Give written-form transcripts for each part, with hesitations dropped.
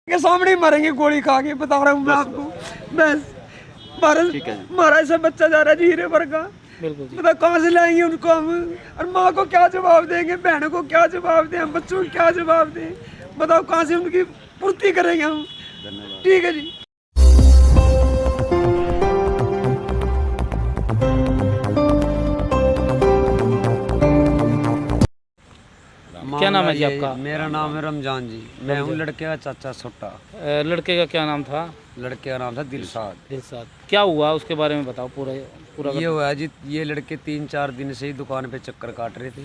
के सामने ही मरेंगे गोली खा के, बता रहा हूँ मैं आपको। बस हमारा ऐसा बच्चा जा रहा है हीरे भर का, बता कहाँ से लाएंगे उनको हम? और माँ को क्या जवाब देंगे, बहनों को क्या जवाब दें, हम बच्चों को क्या जवाब दें? बताओ कहाँ से उनकी पूर्ति करेंगे हम? ठीक है जी। क्या नाम है जी आपका? मेरा नाम है रमजान जी। मैं हूँ लड़के का चाचा छोटा। लड़के का क्या नाम था? लड़के का नाम था दिलशाद। दिलशाद। क्या हुआ उसके बारे में बताओ पूरा पूरा। ये हुआ जी, ये लड़के 3-4 दिन से ही दुकान पे चक्कर काट रहे थे।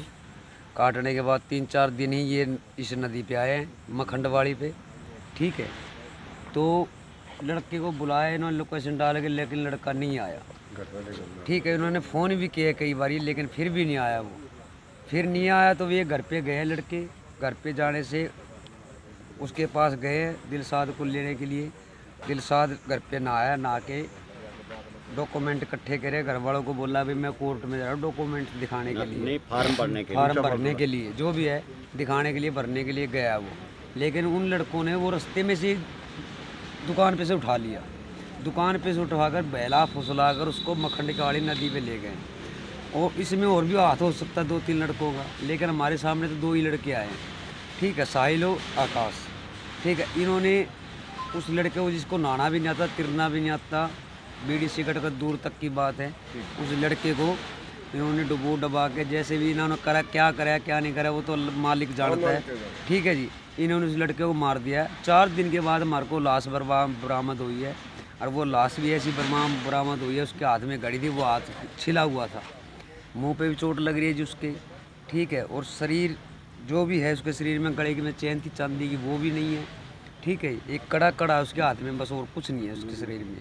काटने के बाद 3-4 दिन ही ये इस नदी पे आए हैं, मखंडवाड़ी पे। ठीक है, तो लड़के को बुलाया इन्होंने लोकेशन डाल के, लेकिन लड़का नहीं आया। ठीक है, उन्होंने फ़ोन भी किया कई बार, लेकिन फिर भी नहीं आया। वो फिर नहीं आया तो ये घर पे गए। लड़के घर पे जाने से उसके पास गए दिलशाद को लेने के लिए। दिलशाद घर पे ना आया, ना के डॉक्यूमेंट इकट्ठे करे, घर वालों को बोला भी मैं कोर्ट में जा रहा हूँ डॉक्यूमेंट दिखाने के लिए, फॉर्म भरने के लिए, जो भी है दिखाने के लिए, भरने के लिए गया वो। लेकिन उन लड़कों ने वो रास्ते में से दुकान पे से उठा लिया। दुकान पे से उठाकर बहला फुसला कर उसको मखंडवाड़ी नदी पे ले गए। और इसमें और भी हाथ हो सकता है 2-3 लड़कों का, लेकिन हमारे सामने तो 2 ही लड़के आए हैं। ठीक है, साहिल और आकाश। ठीक है, इन्होंने उस लड़के को जिसको नहाना भी नहीं आता, तिरना भी नहीं आता, बीड़ी सिगरेट का दूर तक की बात है, उस लड़के को इन्होंने डुबा के जैसे भी इन्होंने करा, क्या करा क्या नहीं करा वो तो मालिक जानता है। ठीक है जी, इन्होंने उस लड़के को मार दिया। 4 दिन के बाद हमारे को लाश बरामद हुई है, और वो लाश भी ऐसी बरामद हुई है, उसके हाथ में घड़ी थी, वो हाथ छिला हुआ था, मुंह पे भी चोट लग रही है जी उसके। ठीक है, और शरीर जो भी है उसके शरीर में गले की में चैन थी चांदी की, वो भी नहीं है। ठीक है, एक कड़ा उसके हाथ में, बस और कुछ नहीं है उसके शरीर में।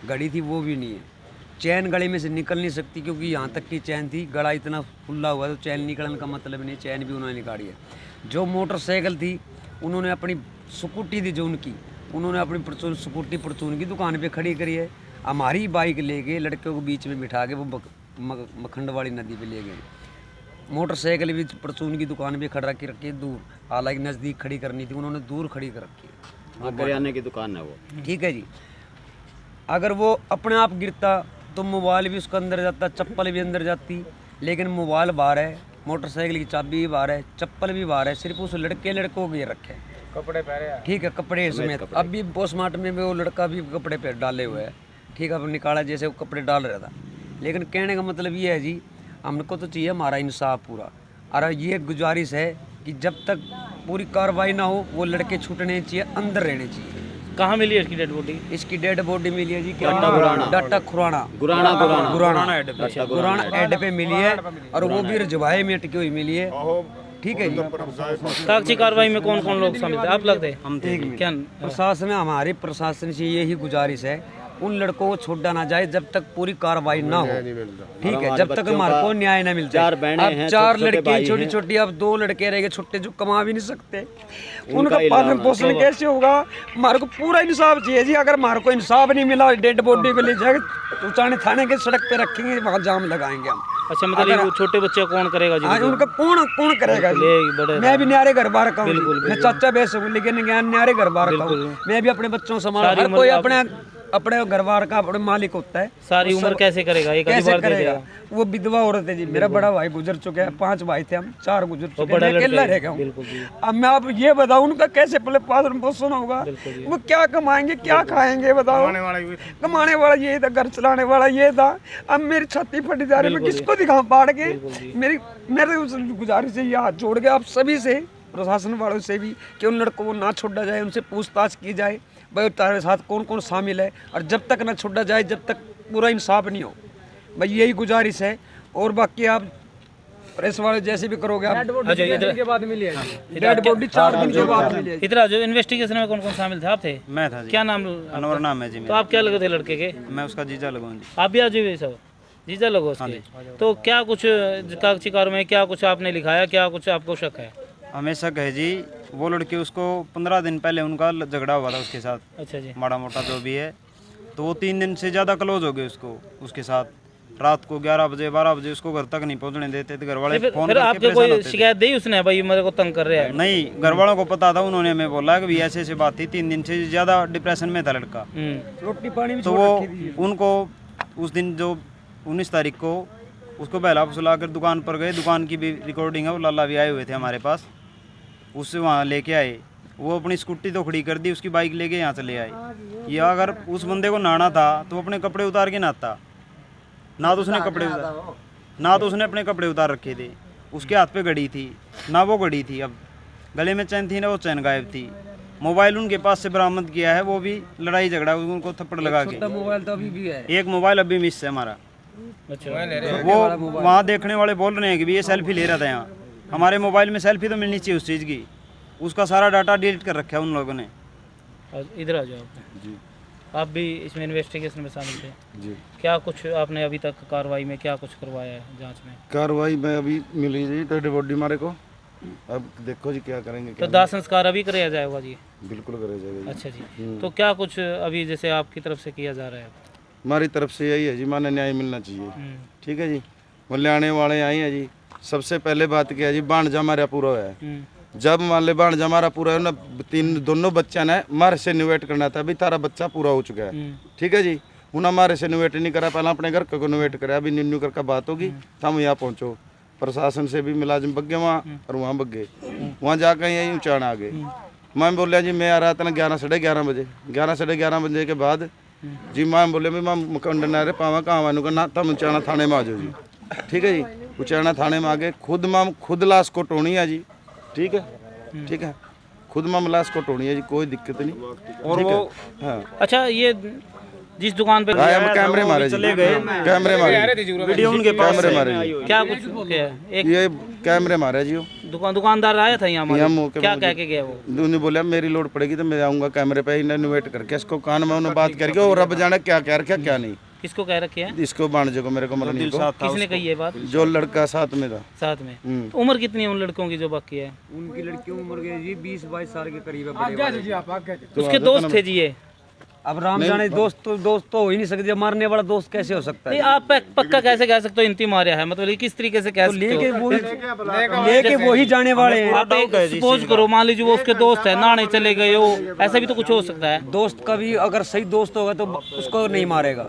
घड़ी थी वो भी नहीं है। चैन गले में से निकल नहीं सकती, क्योंकि यहाँ तक की चैन थी, गला इतना खुला हुआ तो चैन निकलने का मतलब नहीं, चैन भी उन्होंने निकाली है। जो मोटरसाइकिल थी उन्होंने अपनी स्कूटी थी जो उनकी, उन्होंने अपनी स्कूटी परचून की दुकान पर खड़ी करी है। हमारी बाइक लेके लड़कों को बीच में बिठा के वो मखंडवाड़ी नदी पे ले गए। मोटरसाइकिल भी परचून की दुकान भी खड़ा रखी दूर, हालांकि नज़दीक खड़ी करनी थी, उन्होंने दूर खड़ी कर रखी है। करियाने की दुकान है वो। ठीक है जी, अगर वो अपने आप गिरता तो मोबाइल भी उसका अंदर जाता, चप्पल भी अंदर जाती, लेकिन मोबाइल बाहर है, मोटरसाइकिल की चाबी भी बाहर है, चप्पल भी बाहर है, सिर्फ उस लड़कों को गिर रखे, कपड़े पहने। ठीक है, कपड़े समेत। अब भी पोस्टमार्टम में वो लड़का भी कपड़े पे डाले हुए है। ठीक है, अब निकाला जैसे वो कपड़े डाल रहा था। लेकिन कहने का मतलब ये है जी, हमको तो चाहिए हमारा इंसाफ पूरा। और ये गुजारिश है कि जब तक पूरी कार्रवाई ना हो वो लड़के छूटने चाहिए, अंदर रहने चाहिए। कहाँ मिली है इसकी डेड बॉडी? इसकी डेड बॉडी मिली है जी डाटा गुराना एड पे मिली है, और वो भी रजवाए में अटकी हुई मिली है। ठीक है जी, साक्षी कार्रवाई में कौन कौन लोग शामिल थे? आप लगते हम थे। क्या प्रशासन, हमारे प्रशासन से यही गुजारिश है, उन लड़कों को छोड़ा ना जाए जब तक पूरी कार्रवाई ना हो। ठीक है, जब तक हमारे को न्याय ना मिलता है। अब 4 लड़के छोटी छोटी, अब 2 लड़के रह गए छोटे जो कमा भी नहीं सकते, उनका पालन पोषण कैसे होगा? हमारे को पूरा इंसाफ चाहिए जी। अगर हमारे को इंसाफ नहीं मिला, डेड बॉडी को ले जाए तो थाने के सड़क पे रखेंगे, वहाँ जाम लगाएंगे हम। अच्छा, मतलब छोटे बच्चे कौन करेगा जी? आज उनका कौन करेगा जी? मैं भी न्यारे घर बार का हूँ, मैं चाचा बेस हूँ, लेकिन न्यारे घर बार का हूँ। मैं भी अपने बच्चों से संभाल, हर कोई अपने घर बार का अपने मालिक होता है। सारी उम्र कैसे करेगा? कैसे करेगा? वो विधवा औरत है जी। मेरा बड़ा भाई गुजर चुका है, 5 भाई थे हम, 4 गुजर चुके हैं, अकेला रह गया हूँ। अब मैं आप ये बताऊँ उनका कैसे पहले पालन पोषण होगा? वो क्या कमाएंगे, क्या खाएंगे बताओ? कमाने वाला ये था, घर चलाने वाला ये था। अब मेरी छाती फटी जा रही है, मैं किसको दिखाऊं पाड़ के? मेरे गुजारिश है, ये हाथ जोड़ के आप सभी से, प्रशासन वालों से भी, कि उन लड़कों को ना छोड़ा जाए, उनसे पूछताछ की जाए भाई तुम्हारे साथ कौन कौन शामिल है, और जब तक ना छोड़ा जाए, जब तक पूरा इंसाफ नहीं हो, भाई यही गुजारिश है। और बाकी आप प्रेस वाले जैसे भी करोगे आप, डेड बॉडी 4 दिन के बाद मिली है। इधर जो इन्वेस्टिगेशन में कौन कौन शामिल थे? आप थे? मैं था जी। क्या नाम? अनवर नाम है जी। तो आप क्या लगे थे लड़के के? मैं उसका जीजा लगूँ जी। आप भी आज भी सब जीजा लगो उसके? तो क्या कुछ कागजी कार्रवाई में क्या कुछ आपने लिखाया, क्या कुछ आपको शक है? हमें शक है जी, वो लड़की उसको 15 दिन पहले उनका झगड़ा हुआ था उसके साथ। अच्छा जी। माड़ा मोटा जो भी है, तो वो 3 दिन से ज़्यादा क्लोज हो गए उसके साथ। रात को 11 बजे 12 बजे उसको घर तक नहीं पहुंचने देते थे। घर वाले फोन फिर करके आपके परेशान कोई होते थे। शिकायत दी उसने, भाई मेरे को तंग कर रहा है? नहीं, घर वालों को पता था, उन्होंने हमें बोला कि ऐसे ऐसे बात थी, 3 दिन से ज़्यादा डिप्रेशन में था लड़का। रोटी पानी भी तो वो उनको उस दिन जो 19 तारीख को उसको बहला फुसला कर दुकान पर गए। दुकान की भी रिकॉर्डिंग है, वो लाला भी आए हुए थे हमारे पास, उससे वहाँ लेके आए। वो अपनी स्कूटी तो खड़ी कर दी, उसकी बाइक लेके यहाँ चले आए। या अगर उस बंदे को नहाना था तो अपने कपड़े उतार के नहाता, ना तो उसने अपने कपड़े उतार रखे थे। उसके हाथ पे घड़ी थी, ना वो घड़ी थी, अब गले में चैन थी ना वो चैन गायब थी। मोबाइल उनके पास से बरामद किया है, वो भी लड़ाई झगड़ा उनको थप्पड़ लगा के। मोबाइल तो अभी भी है, एक मोबाइल अभी मिस है हमारा। अच्छा, वो वहाँ देखने वाले बोल रहे हैं कि भी ये सेल्फी ले रहा था यहाँ। हमारे मोबाइल में सेल्फी तो मिलनी चाहिए उस चीज़ की, उसका सारा डाटा डिलीट कर रखा है उन लोगों ने। इधर आ जाओ आप। जी आप भी इसमें इन्वेस्टिगेशन में शामिल थे? जी। क्या कुछ आपने अभी तक कार्रवाई में क्या कुछ करवाया है जांच में? कार्रवाई में अभी मिली जी डेड बॉडी हमारे को, अब देखो जी क्या करेंगे। तो दाह संस्कार अभी कराया जाएगा जी? बिल्कुल करे जाएगा जी। अच्छा जी, तो क्या कुछ अभी जैसे आपकी तरफ से किया जा रहा है? हमारी तरफ से यही है जी, माने न्याय मिलना चाहिए। ठीक है जी, मुल्याने वाले आए हैं जी। सबसे पहले बात क्या है जी, भाणजा हमारा पूरा है। जब मान ले भाणजा हमारा पूरा है ना, दोनों बच्चा ने हमारे से निवेट करना था, अभी तारा बच्चा पूरा हो चुका है। ठीक है जी, उन्होंने हमारे से निवेट नहीं करा, पहले अपने घर को निवेट करा। अभी निन्नू कर का बात होगी तो हम यहाँ पहुँचो। प्रशासन से भी मुलाजिम बग गए वहाँ, और वहाँ बग गए। वहाँ जाकर यहीं उचाण आ गए। मैं बोलिया जी मैं आ रहा था ना 11 साढ़े 11 बजे, 11 साढ़े 11 बजे के बाद जी मैं बोले मैं मुकंडन आ रहे पावा कहाँ वानू करना, तब उचाणा थाने में आ जाओ जी। ठीक है जी, उचाणा थाने में आ गए। खुद लाश को टोनी है जी। ठीक है, ठीक है, खुद मामला को टोनी है जी, कोई दिक्कत नहीं। और वो हाँ, अच्छा, ये जिस दुकान पे कैमरे मारे चले गए, कैमरे मारे, वीडियो उनके पास कैमरे मारे जी। क्या कुछ क्या एक ये कैमरे मारे जी। दुकानदार आया था यहाँ मौके क्या कह के गया वो? उन्होंने बोला मेरी लोड पड़ेगी तो मैं आऊँगा कैमरे पे, इन्वेट करके इसको कान में उन्होंने बात करके, और रब जाने क्या कह रखा क्या नहीं। किसको कह रखे हैं? इसको बाणजे को, मेरे को मरनी को। किसने कही है बात? जो लड़का साथ में था। साथ में? तो उम्र कितनी है उन लड़कों की जो बाकी है? उनकी लड़की उम्र गई जी 20-22 साल के करीब है। उसके दोस्त थे जी ये? अब राम जाने दोस्त तो हो ही नहीं सकते, मारने वाला दोस्त कैसे हो सकता है? नहीं, आप पक्का कैसे कह सकते हो इंती मार्या है, मतलब किस तरीके से कह सकते हो? लेके वही जाने वाले हैं। आप सपोज करो, मान लीजिए वो उसके दोस्त है, नहाने चले गए हो, ऐसा भी तो कुछ हो सकता है। दोस्त का भी अगर सही दोस्त होगा तो उसको नहीं मारेगा।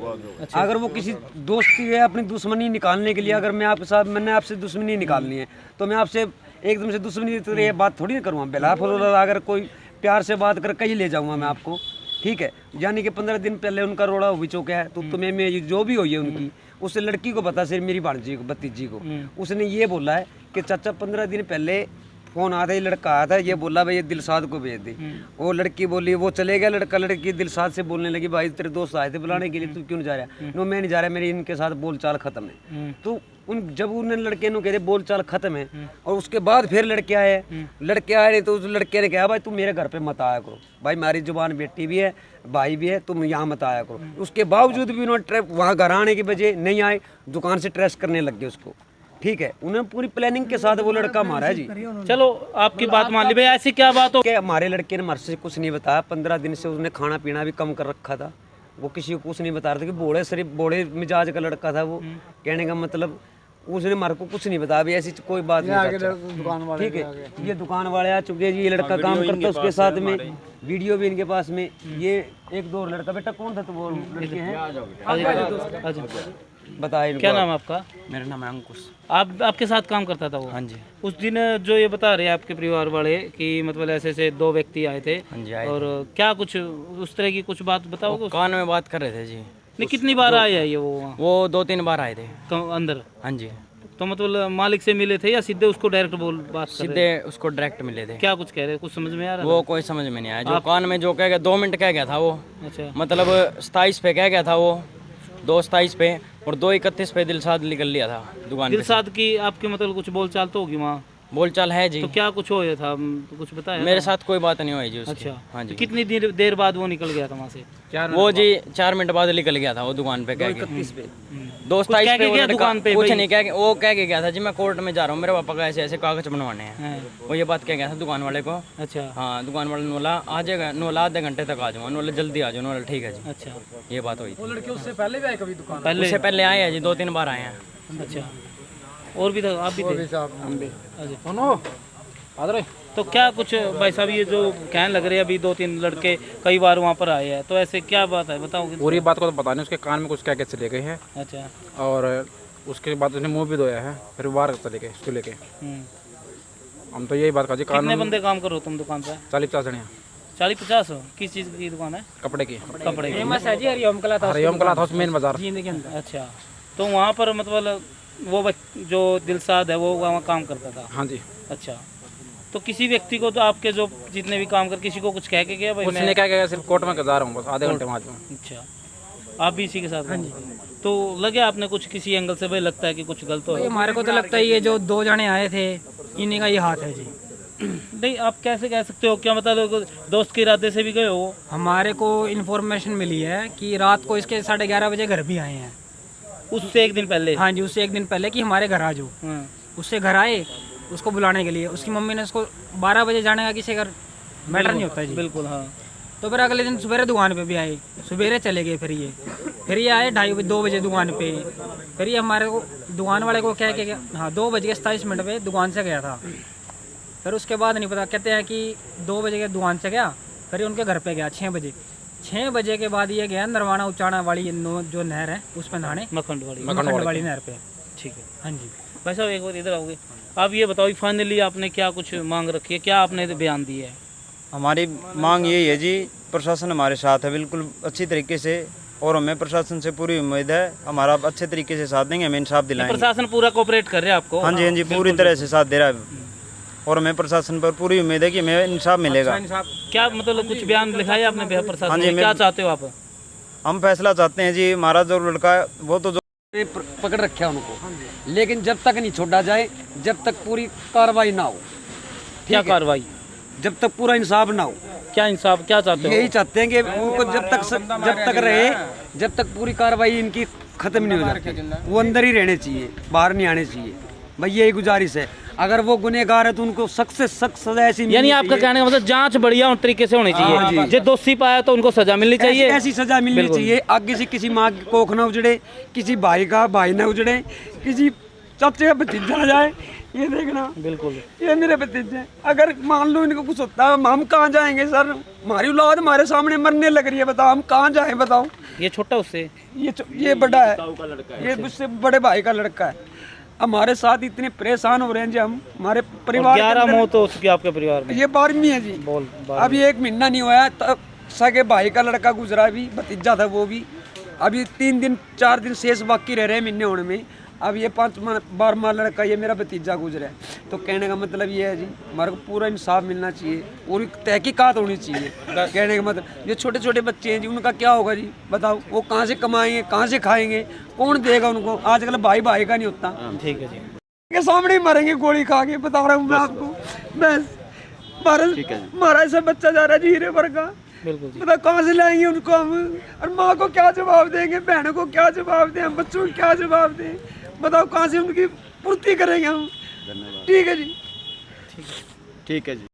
अगर वो किसी दोस्ती है अपनी दुश्मनी निकालने के लिए, अगर मैं आपके साथ मैंने आपसे दुश्मनी निकालनी है तो मैं आपसे एकदम से दुश्मनी तो ये बात थोड़ी ना करूँगा। बेला फुला अगर कोई प्यार से बात कर कहीं ले जाऊँगा मैं आपको। ठीक है, यानी कि 15 दिन पहले उनका रोड़ा हो चुका है, तो तुम्हें में जो भी हुई है उनकी, उस लड़की को बता, सिर्फ मेरी भांजी को, भतीजी को, उसने ये बोला है कि चाचा 15 दिन पहले फोन आया था, ये लड़का आया था, ये बोला भाई ये दिलसाद को भेज दे। वो लड़की बोली, वो चले गया लड़का, लड़की दिलसाद से बोलने लगी भाई तेरे दोस्त आए थे बुलाने के लिए, तू क्यों नहीं जा रहा? नो मैं नहीं जा रहा, मेरी इनके साथ बोलचाल खत्म है। तो जब उन लड़के ने कह बोल चाल खत्म है, और उसके बाद फिर लड़के आए नहीं, तो उस लड़के ने कहा भाई तुम मेरे घर पे मत आया करो, भाई हमारी जुबान बेटी भी है भाई भी है, तुम यहाँ मत आया करो। उसके बावजूद भी उन्होंने वहाँ घर आने की बजाय नहीं आए, दुकान से ट्रेस करने लग गए उसको। ठीक है, उन्हें पूरी प्लानिंग के साथ वो लड़का मारा है जी। चलो आपकी बात मान ली भाई, ऐसी क्या बात हो? हमारे लड़के ने हमारे से कुछ नहीं बताया, 15 दिन से उसने खाना पीना भी कम कर रखा था, वो किसी को कुछ नहीं बता रहा था कि बोड़े मिजाज का लड़का था वो। कहने का मतलब उसने हमारे को कुछ नहीं बताया, ऐसी कोई बात नहीं। ठीक है, ये दुकान वाले आ चुके हैं जी, ये लड़का काम करता है उसके साथ में, वीडियो भी इनके पास में। ये एक दो लड़का, बेटा कौन था? तो वो लड़के हैं, बताए क्या नाम आपका? मेरा नाम है अंकुश। आपके साथ काम करता था वो? हाँ जी। उस दिन जो ये बता रहे हैं आपके परिवार वाले कि मतलब ऐसे ऐसे 2 व्यक्ति आए थे, हाँ जी, और क्या कुछ उस तरह की कुछ बात बताओगे? कान में बात कर रहे थे जी। नहीं, कितनी बार आए हैं ये वो 2-3 बार आए थे अंदर? हाँ जी। तो मतलब मालिक से मिले थे या सीधे उसको डायरेक्ट बात कर रहे? सीधे उसको डायरेक्ट मिले थे। क्या कुछ कह रहे, कुछ समझ में आ रहा? वो कोई समझ में नहीं आया, जो कान में जो कह गया 2 मिनट कह गया था वो। अच्छा, मतलब 27 पे कह गया था वो, 2:27 पे, और 2:31 पे दिलसाद निकल लिया था दुकान पे। दिलसाद की आपके मतलब कुछ बोलचाल तो होगी वहाँ? बोलचाल है जी। तो क्या कुछ हो था, कुछ बताया? मेरे साथ कोई बात नहीं हुई जी उसकी। अच्छा, हाँ जी। कितनी देर बाद वो निकल गया था वहाँ से? वो जी 4 मिनट बाद निकल गया था वो दुकान पे कह के। 2 कुछ कह 27 के पे वो गया लड़का- दुकान पे कुछ भाई? नहीं कह के, वो कह के गया था जी मैं कोर्ट में जा रहा हूँ, मेरे पापा का ऐसे ऐसे कागज बनवाने हैं। हाँ, वो ये बात कह गया था दुकान वाले को। अच्छा हाँ, दुकान वाले ने बोला आ जाएगा, नोला आधे घंटे तक आ जाऊँगा, नोला जल्दी आ जाओ, नोला ठीक है जी। अच्छा, ये बात हुई थी। लड़के उससे पहले भी आए कभी दुकान पहले उससे पहले आए हैं जी, 2-3 बार आए हैं। अच्छा, और भी था, आप भी थे? अच्छा, तो क्या कुछ भाई साहब ये जो कहने लग रहे हैं अभी 2-3 लड़के कई बार वहाँ पर आए हैं, तो ऐसे क्या बात है बताओगे? पूरी बात को तो पता नहीं, उसके कान में कुछ कह के चले गए हैं अच्छा, और उसके बाद उसने मुंह भी धोया है, फिर बाहर चले गए उसको लेके। हम तो यही बात कर जी, कितने बंदे काम करो तुम दुकान पे? 40-50 जने हैं, 40-50? किस चीज़ की दुकान है? कपड़े की। कपड़े की। हरिओम कला हरिओम कला हाउस मेन बाजार। अच्छा, तो वहाँ पर मतलब वो जो दिलसाद है वो वहाँ काम करता था? हाँ जी। अच्छा, तो किसी व्यक्ति को तो आपके जो जितने भी काम कर किसी को कुछ कह के गया भाई? कुछ नहीं कह के, सिर्फ कोर्ट में जा रहा हूँ बस, आधे घंटे में आ जाऊँ। अच्छा, आप भी इसी के साथ? हाँ जी। तो लगे आपने कुछ किसी एंगल से भाई लगता है कि कुछ गलत हो? हमारे को तो लगता है ये जो 2 जने आए थे इन्हीं का ये हाथ है जी। नहीं, आप कैसे कह सकते हो? क्या मतलब दोस्त के इरादे से भी गए हो? हमारे को इन्फॉर्मेशन मिली है कि रात को इसके 11:30 बजे घर भी आए हैं। उससे एक दिन पहले? हाँ जी, उससे एक दिन पहले कि हमारे घर आ जाओ। हाँ। उससे घर आए उसको बुलाने के लिए, उसकी मम्मी ने उसको 12 बजे जाने का किसी घर मैटर नहीं होता जी। बिल्कुल हाँ। तो फिर अगले दिन सवेरे दुकान पे भी आए, सवेरे चले गए। फिर ये आए 2:30 बजे दुकान पे। फिर ये हमारे को दुकान वाले को कह के गया, हाँ 2:27 पे दुकान से गया था। फिर उसके बाद नहीं पता, कहते हैं कि 2 बजे के दुकान से गया, फिर ये उनके घर पे गया 6 बजे। 6 बजे के बाद ये गया नरवाना उचाना वाली जो नहर है उस पर नहाने, मखंड वाली नहर पे। ठीक है हाँ जी। भाई साहब एक बार इधर आओगे, आप ये बताओ फाइनली आपने क्या कुछ मांग रखी है, क्या आपने बयान दिया है? हमारी मांग यही है जी, प्रशासन हमारे साथ है बिल्कुल अच्छी तरीके से, और हमें प्रशासन से पूरी उम्मीद है हमारा अच्छे तरीके से साथ देंगे, हमें इंसाफ दिलाएंगे। प्रशासन पूरा कोऑपरेट कर रहे हैं आपको? हाँ जी, पूरी तरह से साथ दे रहा है, और हमें प्रशासन पर पूरी उम्मीद है कि हमें इंसाफ मिलेगा। क्या मतलब कुछ बयान लिखाया आपने प्रशासन हाँ जी, में? क्या चाहते हो आप? हम फैसला चाहते हैं जी, हमारा जो लड़का है वो तो पकड़ रखे उनको, लेकिन जब तक नहीं छोड़ा जाए, जब तक पूरी कार्रवाई ना हो। क्या कार्रवाई? जब तक पूरा इंसाफ ना हो। क्या इंसाफ क्या चाहते हो? यही चाहते हैं कि उनको जब तक रहे, जब तक पूरी कार्रवाई इनकी खत्म नहीं हो जाती, वो अंदर ही रहने चाहिए, बाहर नहीं आने चाहिए। भाई यही गुजारिश है, अगर वो गुनहगार है तो उनको सख्त से सख्त सजा ऐसी यानी आपका कहने का मतलब जांच बढ़िया तरीके से होनी चाहिए, जो दोषी पाया तो उनको सजा मिलनी चाहिए, ऐसी सजा मिलनी चाहिए। आगे से किसी माँ की कोख ना उजड़े, किसी भाई का भाई ना उजड़े, किसी चाचे का भतीजा आ जाए। ये देखना, बिल्कुल ये मेरे भतीजे, अगर मान लो इनको कुछ होता है, हम कहाँ जाएंगे सर? हमारी औलाद हमारे सामने मरने लग रही है, बताओ हम कहाँ जाएं? बताओ। ये छोटा उससे, ये बड़ा है, ये उससे बड़े भाई का लड़का है। हमारे साथ इतने परेशान हो रहे हैं जी हम, हमारे परिवार 11 मौत हो चुकी है आपके परिवार में। ये 12वीं है जी। अभी 1 महीना नहीं हुआ तब सगे भाई का लड़का गुजरा, भी भतीजा था वो भी। अभी 3 दिन 4 दिन शेष बाकी रह रहे हैं महीने होने में। अब ये 12वां लड़का ये मेरा भतीजा गुजरा है। तो कहने का मतलब ये है जी, हमारे को पूरा इंसाफ मिलना चाहिए, पूरी तहकीकात होनी चाहिए। कहने का मतलब ये छोटे छोटे बच्चे हैं जी, उनका क्या होगा जी? बताओ, वो कहाँ से कमाएंगे, कहाँ से खाएंगे, कौन देगा उनको? आजकल भाई भाई का नहीं होता। ठीक है जी, के सामने ही मरेंगे गोली खा के, बता रहा हूँ मैं आपको। बस हमारा ऐसा बच्चा जा रहा है जी, हीरे वर्गा। बिल्कुल जी। बताओ कहाँ से लाएंगे उनको हम? और माँ को क्या जवाब देंगे, बहनों को क्या जवाब दें, हम बच्चों को क्या जवाब दें? बताओ कहाँ से उनकी पूर्ति करेंगे हम? ठीक है जी, ठीक है जी।